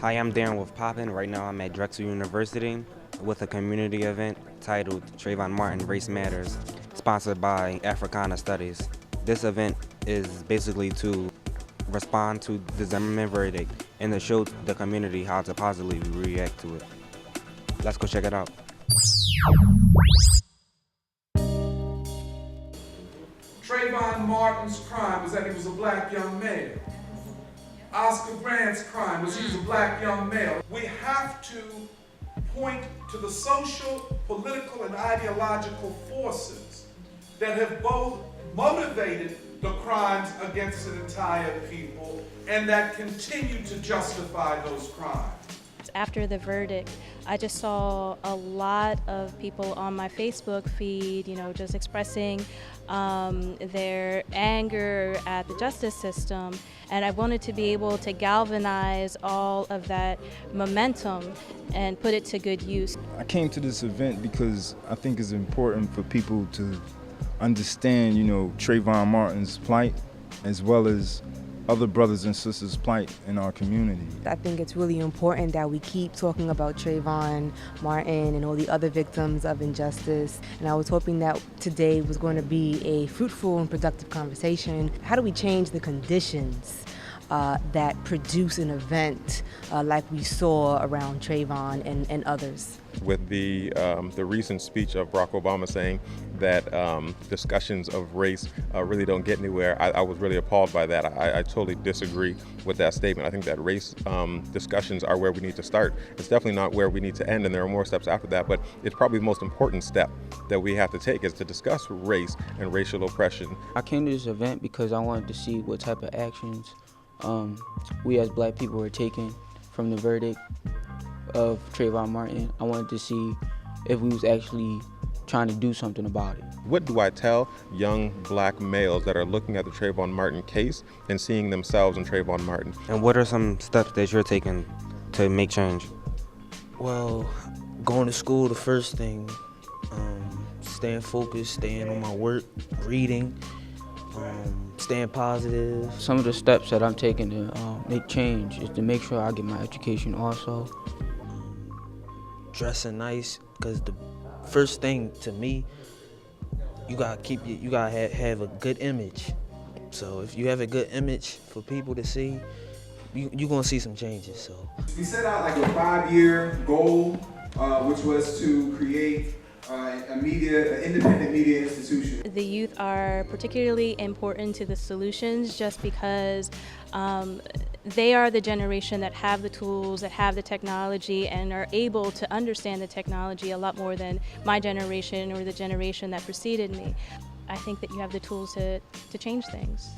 Hi, I'm Darren with Poppin. Right now I'm at Drexel University with a community event titled Trayvon Martin Race Matters, sponsored by Africana Studies. This event is basically to respond to the Zimmerman verdict and to show the community how to positively react to it. Let's go check it out. Trayvon Martin's crime was that he was a black young male. Oscar Grant's crime was he was a black young male. We have to point to the social, political, and ideological forces that have both motivated the crimes against an entire people and that continue to justify those crimes. After the verdict, I just saw a lot of people on my Facebook feed, just expressing their anger at the justice system, and I wanted to be able to galvanize all of that momentum and put it to good use. I came to this event because I think it's important for people to understand, Trayvon Martin's plight, as well as other brothers and sisters' plight in our community. I think it's really important that we keep talking about Trayvon Martin and all the other victims of injustice. And I was hoping that today was going to be a fruitful and productive conversation. How do we change the conditions that produce an event like we saw around Trayvon and others? With the recent speech of Barack Obama saying that discussions of race really don't get anywhere, I was really appalled by that. I totally disagree with that statement. I think that race discussions are where we need to start. It's definitely not where we need to end, and there are more steps after that, but it's probably the most important step that we have to take is to discuss race and racial oppression. I came to this event because I wanted to see what type of actions we as black people were taking from the verdict of Trayvon Martin. I wanted to see if we was actually trying to do something about it. What do I tell young black males that are looking at the Trayvon Martin case and seeing themselves in Trayvon Martin? And what are some steps that you're taking to make change? Well, going to school, the first thing, staying focused, staying on my work, reading, staying positive. Some of the steps that I'm taking to make change is to make sure I get my education also. Dressing nice, because the first thing to me, you gotta have a good image. So if you have a good image for people to see, you're gonna see some changes. So we set out like a 5-year goal, which was to create an independent media institution. The youth are particularly important to the solutions just because they are the generation that have the tools, that have the technology, and are able to understand the technology a lot more than my generation or the generation that preceded me. I think that you have the tools to change things.